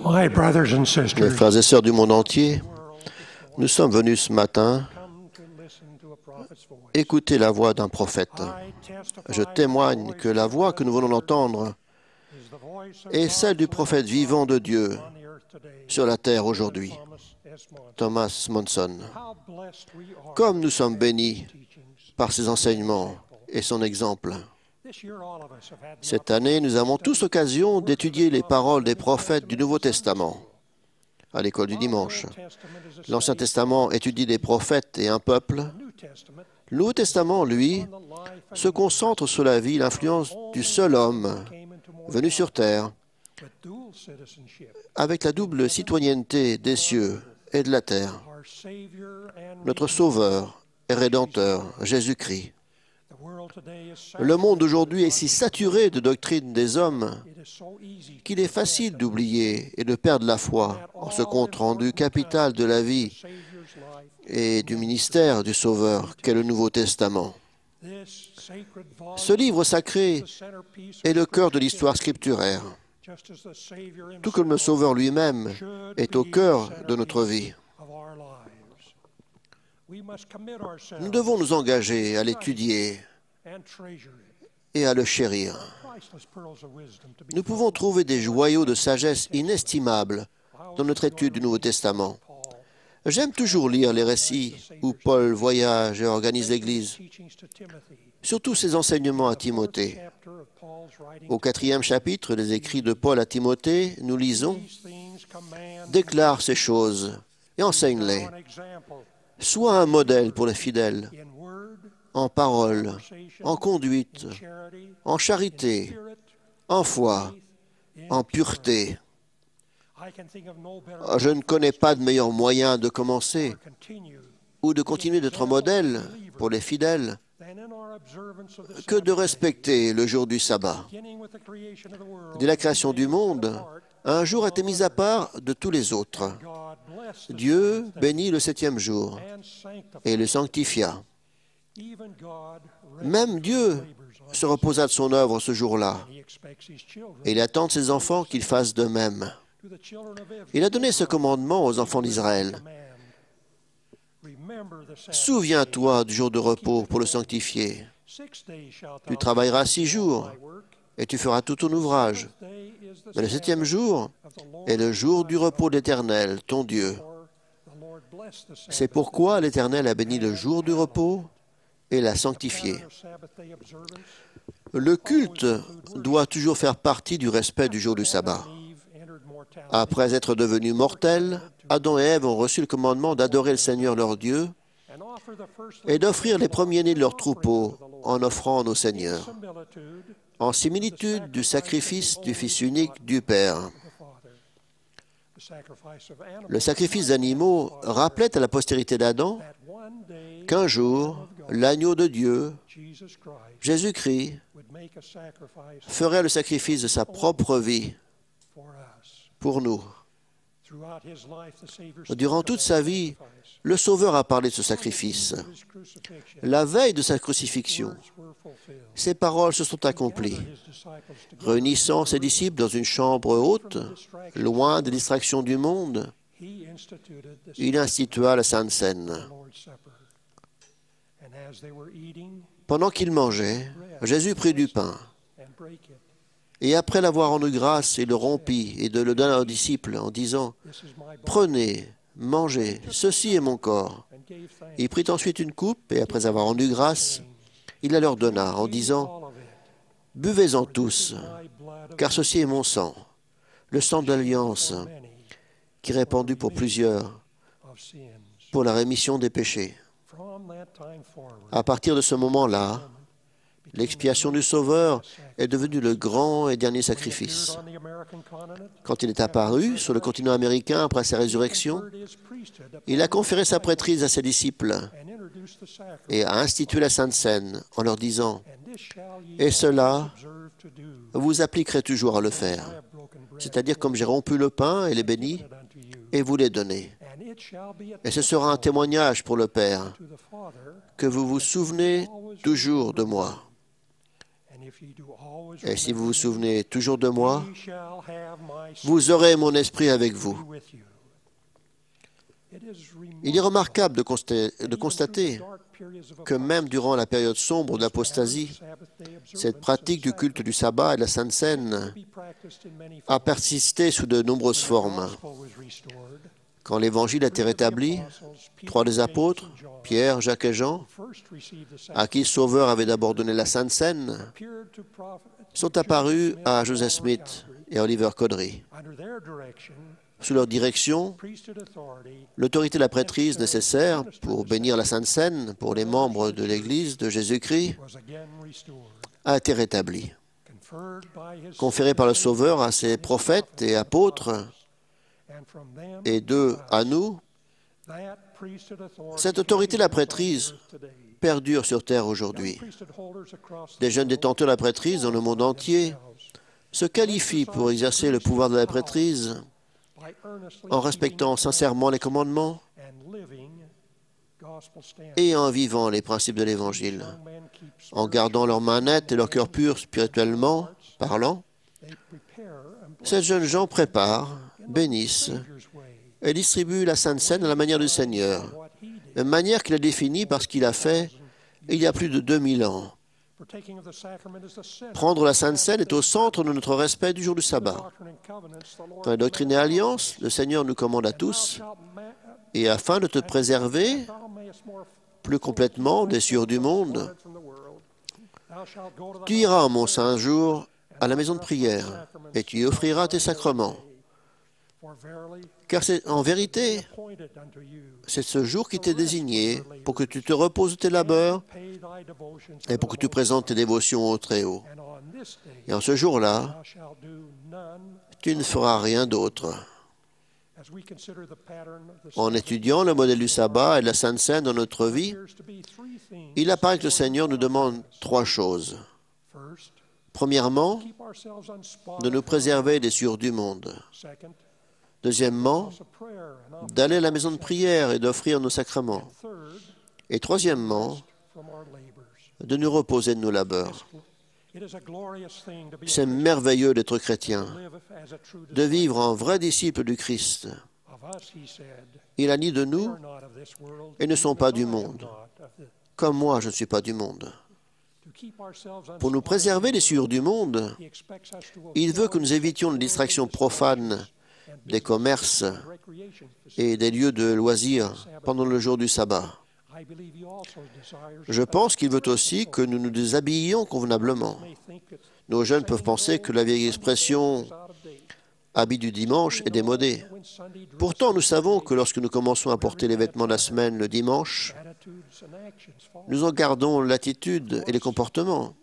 My brothers and Mes sisters, frères et sœurs du monde entier, nous sommes venus ce matin come to listen to a prophet's voice. écouter la voix d'un prophète. I testify Je that témoigne the que voice la of voix the que nous venons d'entendre is the voice of est God's celle du prophète living vivant de prophet Dieu on the earth today, sur la terre aujourd'hui, Thomas S. Monson. Thomas Monson. How blessed we are Comme nous sommes to have bénis his teachings. par ses enseignements et son exemple. This year, all of us have had the Cette année, nous avons tous occasion d'étudier les paroles des prophètes du Nouveau Testament à l'école du dimanche. L'Ancien Testament étudie des prophètes et un peuple. Le Nouveau Testament, lui, se concentre sur la vie et l'influence du seul homme venu sur terre avec la double citoyenneté des cieux et de la terre, notre Sauveur et Rédempteur, Jésus-Christ. Le monde aujourd'hui est si saturé de doctrines des hommes qu'il est facile d'oublier et de perdre la foi en ce compte rendu capital de la vie et du ministère du Sauveur qu'est le Nouveau Testament. Ce livre sacré est le cœur de l'histoire scripturaire, tout comme le Sauveur lui-même est au cœur de notre vie. Nous devons nous engager à l'étudier et à le chérir. Nous pouvons trouver des joyaux de sagesse inestimables dans notre étude du Nouveau Testament. J'aime toujours lire les récits où Paul voyage et organise l'Église, surtout ses enseignements à Timothée. Au 4e chapitre des écrits de Paul à Timothée, nous lisons « Déclare ces choses et enseigne-les. Sois un modèle pour les fidèles, en parole, en conduite, en charité, en foi, en pureté. » Je ne connais pas de meilleur moyen de commencer ou de continuer d'être modèle pour les fidèles que de respecter le jour du sabbat. Dès la création du monde, un jour a été mis à part de tous les autres. Dieu bénit le 7e jour et le sanctifia. Même Dieu se reposa de son œuvre ce jour-là et il attend de ses enfants qu'ils fassent de même. Il a donné ce commandement aux enfants d'Israël. Souviens-toi du jour de repos pour le sanctifier. Tu travailleras 6 jours et tu feras tout ton ouvrage. Mais le 7e jour est le jour du repos de l'Éternel, ton Dieu. C'est pourquoi l'Éternel a béni le jour du repos et l'a sanctifié. Le culte doit toujours faire partie du respect du jour du sabbat. Après être devenus mortels, Adam et Ève ont reçu le commandement d'adorer le Seigneur leur Dieu et d'offrir les premiers-nés de leur troupeau en offrande au Seigneur, en similitude du sacrifice du Fils unique du Père. Le sacrifice d'animaux rappelait à la postérité d'Adam qu'un jour, l'agneau de Dieu, Jésus-Christ, ferait le sacrifice de sa propre vie pour nous. Durant toute sa vie, le Sauveur a parlé de ce sacrifice. La veille de sa crucifixion, ses paroles se sont accomplies. Réunissant ses disciples dans une chambre haute, loin des distractions du monde, il institua la Sainte Seine. Pendant qu'ils mangeaient, Jésus prit du pain. Et après l'avoir rendu grâce, il le rompit et le donna aux disciples en disant « Prenez, mangez, ceci est mon corps. » Il prit ensuite une coupe et après avoir rendu grâce, il la leur donna en disant « Buvez-en tous, car ceci est mon sang, le sang de l'alliance, qui est répandu pour plusieurs, pour la rémission des péchés. » À partir de ce moment-là, l'expiation du Sauveur est devenue le grand et dernier sacrifice. Quand il est apparu sur le continent américain après sa résurrection, il a conféré sa prêtrise à ses disciples et a institué la Sainte Seine en leur disant « Et cela, vous appliquerez toujours à le faire, c'est-à-dire comme j'ai rompu le pain et les bénis, et vous les donnez. Et ce sera un témoignage pour le Père, que vous vous souvenez toujours de moi. » Et si vous vous souvenez toujours de moi, vous aurez mon esprit avec vous. Il est remarquable de constater que même durant la période sombre de l'apostasie, cette pratique du culte du sabbat et de la Sainte Seine a persisté sous de nombreuses formes. Quand l'Évangile a été rétabli, 3 des apôtres, Pierre, Jacques et Jean, à qui le Sauveur avait d'abord donné la Sainte Seine, sont apparus à Joseph Smith et à Oliver Cowdery. Sous leur direction, l'autorité de la prêtrise nécessaire pour bénir la Sainte Seine pour les membres de l'Église de Jésus-Christ a été rétablie. Conférée par le Sauveur à ses prophètes et apôtres, et d'eux à nous, cette autorité de la prêtrise perdure sur terre aujourd'hui. Des jeunes détenteurs de la prêtrise dans le monde entier se qualifient pour exercer le pouvoir de la prêtrise en respectant sincèrement les commandements et en vivant les principes de l'Évangile, en gardant leur main nette et leur cœur pur spirituellement parlant. Ces jeunes gens préparent, bénissent et distribuent la Sainte Seine à la manière du Seigneur, une manière qu'il a définie parce qu'il a fait il y a plus de 2000 ans. Prendre la Sainte Seine est au centre de notre respect du jour du sabbat. Dans la Doctrine et Alliance, le Seigneur nous commande à tous, et afin de te préserver plus complètement des cieux du monde, tu iras en mon saint jour à la maison de prière, et tu y offriras tes sacrements. Car en vérité, c'est ce jour qui t'est désigné pour que tu te reposes de tes labeurs et pour que tu présentes tes dévotions au Très-Haut. Et en ce jour-là, tu ne feras rien d'autre. En étudiant le modèle du sabbat et de la Sainte Seine dans notre vie, il apparaît que le Seigneur nous demande 3 choses. Premièrement, de nous préserver des souillures du monde. Deuxièmement, d'aller à la maison de prière et d'offrir nos sacrements. Et troisièmement, de nous reposer de nos labeurs. C'est merveilleux d'être chrétien, de vivre en vrai disciple du Christ. Il a dit de nous, et ne sont pas du monde, comme moi je ne suis pas du monde. Pour nous préserver des souillures du monde, il veut que nous évitions les distractions profanes des commerces et des lieux de loisirs pendant le jour du sabbat. Je pense qu'il veut aussi que nous nous déshabillions convenablement. Nos jeunes peuvent penser que la vieille expression « habit du dimanche » est démodée. Pourtant, nous savons que lorsque nous commençons à porter les vêtements de la semaine le dimanche, nous en gardons l'attitude et les comportements.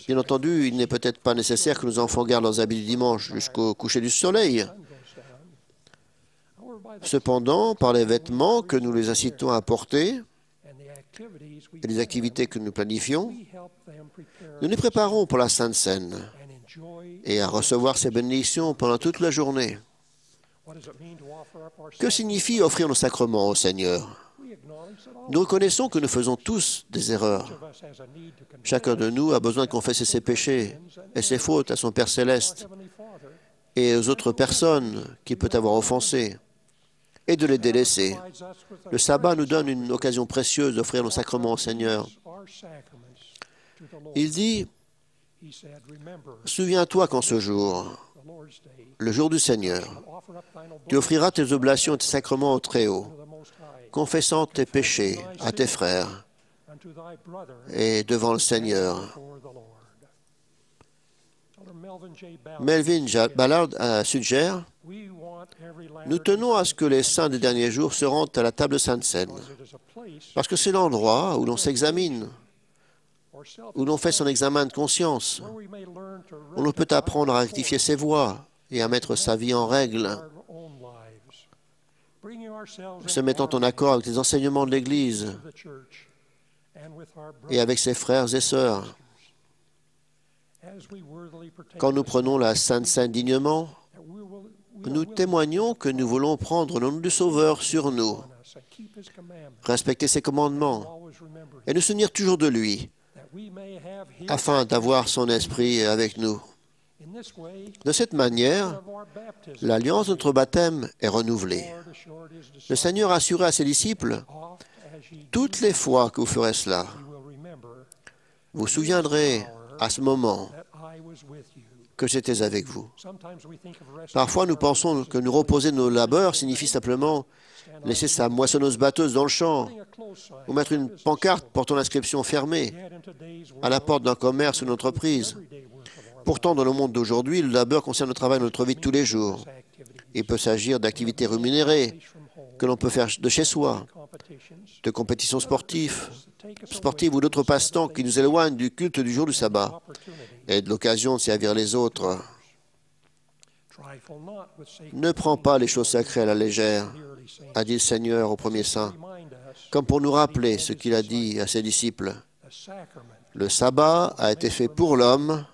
Bien entendu, il n'est peut-être pas nécessaire que nos enfants gardent leurs habits du dimanche jusqu'au coucher du soleil. Cependant, par les vêtements que nous les incitons à porter et les activités que nous planifions, nous les préparons pour la Sainte Seine et à recevoir ses bénédictions pendant toute la journée. Que signifie offrir nos sacrements au Seigneur? Nous reconnaissons que nous faisons tous des erreurs. Chacun de nous a besoin de confesser ses péchés et ses fautes à son Père céleste et aux autres personnes qu'il peut avoir offensées et de les délaisser. Le sabbat nous donne une occasion précieuse d'offrir nos sacrements au Seigneur. Il dit, « Souviens-toi qu'en ce jour, le jour du Seigneur, tu offriras tes oblations et tes sacrements au Très-Haut, confessant tes péchés à tes frères et devant le Seigneur. » Melvin J. Ballard suggère, « Nous tenons à ce que les saints des derniers jours se rendent à la table de Sainte Seine, parce que c'est l'endroit où l'on s'examine, où l'on fait son examen de conscience, où l'on peut apprendre à rectifier ses voies et à mettre sa vie en règle, se mettant en accord avec les enseignements de l'Église et avec ses frères et sœurs. Quand nous prenons la Sainte Seine dignement, nous témoignons que nous voulons prendre le nom du Sauveur sur nous, respecter ses commandements et nous souvenir toujours de lui, afin d'avoir son esprit avec nous. De cette manière, l'alliance de notre baptême est renouvelée. Le Seigneur a assuré à ses disciples, « Toutes les fois que vous ferez cela, vous vous souviendrez à ce moment que j'étais avec vous. » Parfois, nous pensons que nous reposer de nos labeurs signifie simplement laisser sa moissonneuse-batteuse dans le champ ou mettre une pancarte portant l'inscription fermée à la porte d'un commerce ou d'une entreprise. Pourtant, dans le monde d'aujourd'hui, le labeur concerne le travail de notre vie de tous les jours. Il peut s'agir d'activités rémunérées que l'on peut faire de chez soi, de compétitions sportives ou d'autres passe-temps qui nous éloignent du culte du jour du sabbat et de l'occasion de servir les autres. Ne prends pas les choses sacrées à la légère, a dit le Seigneur au premier saint, comme pour nous rappeler ce qu'il a dit à ses disciples. Le sabbat a été fait pour l'homme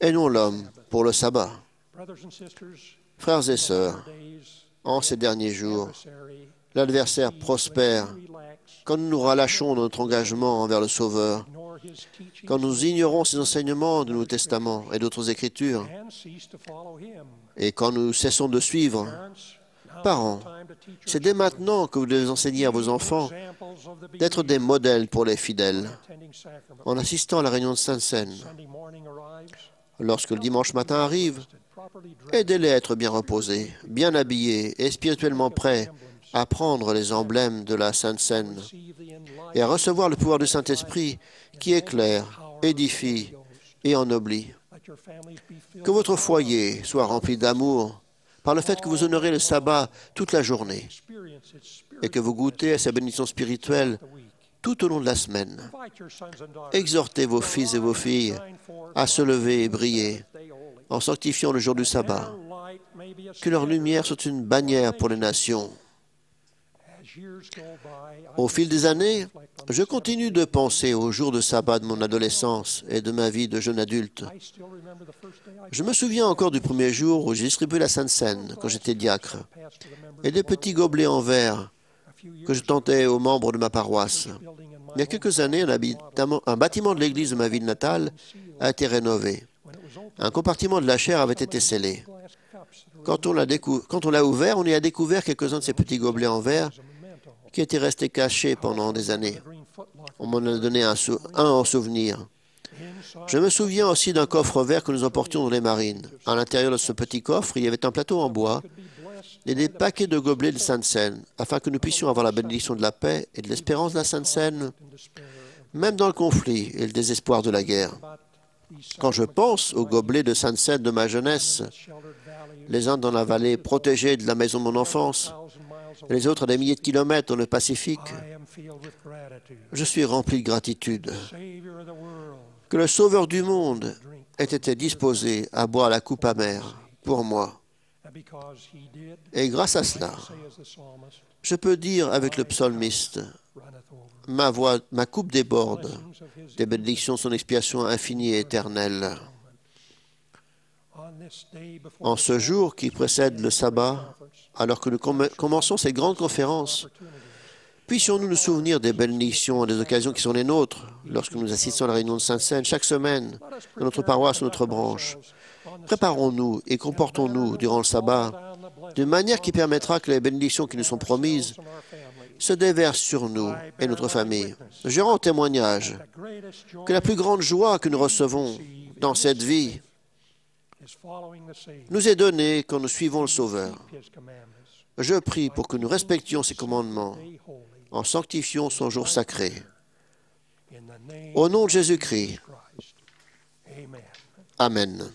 et non l'homme pour le sabbat. Frères et sœurs, en ces derniers jours, l'adversaire prospère quand nous nous relâchons de notre engagement envers le Sauveur, quand nous ignorons ses enseignements du Nouveau Testament et d'autres Écritures, et quand nous cessons de suivre. Parents, c'est dès maintenant que vous devez enseigner à vos enfants d'être des modèles pour les fidèles. En assistant à la réunion de Sainte-Seine, lorsque le dimanche matin arrive, aidez-les à être bien reposés, bien habillés et spirituellement prêts à prendre les emblèmes de la Sainte Seine et à recevoir le pouvoir du Saint-Esprit qui éclaire, édifie et ennoblit. Que votre foyer soit rempli d'amour par le fait que vous honorez le sabbat toute la journée et que vous goûtez à sa bénédiction spirituelle tout au long de la semaine. Exhortez vos fils et vos filles à se lever et briller en sanctifiant le jour du sabbat. Que leur lumière soit une bannière pour les nations. Au fil des années, je continue de penser aux jours de sabbat de mon adolescence et de ma vie de jeune adulte. Je me souviens encore du premier jour où j'ai distribué la Sainte Seine quand j'étais diacre et des petits gobelets en verre que je tentais aux membres de ma paroisse. Il y a quelques années, un bâtiment de l'église de ma ville natale a été rénové. Un compartiment de la chaire avait été scellé. Quand on l'a ouvert, on y a découvert quelques-uns de ces petits gobelets en verre qui étaient restés cachés pendant des années. On m'en a donné un en souvenir. Je me souviens aussi d'un coffre vert que nous emportions dans les marines. À l'intérieur de ce petit coffre, il y avait un plateau en bois et des paquets de gobelets de Sainte Seine, afin que nous puissions avoir la bénédiction de la paix et de l'espérance de la Sainte Seine, même dans le conflit et le désespoir de la guerre. Quand je pense aux gobelets de Sainte Seine de ma jeunesse, les uns dans la vallée protégée de la maison de mon enfance, et les autres à des milliers de kilomètres dans le Pacifique, je suis rempli de gratitude. Que le Sauveur du monde ait été disposé à boire la coupe amère pour moi. Et grâce à cela, je peux dire avec le psalmiste, ma coupe déborde, des bénédictions de son expiation infinie et éternelle. En ce jour qui précède le sabbat, alors que nous commençons cette grande conférence, puissions-nous nous souvenir des bénédictions et des occasions qui sont les nôtres lorsque nous assistons à la réunion de Sainte-Seine chaque semaine dans notre paroisse ou notre branche. Préparons-nous et comportons-nous durant le sabbat d'une manière qui permettra que les bénédictions qui nous sont promises se déversent sur nous et notre famille. Je rends témoignage que la plus grande joie que nous recevons dans cette vie nous est donnée quand nous suivons le Sauveur. Je prie pour que nous respections ses commandements en sanctifiant son jour sacré. Au nom de Jésus-Christ. Amen.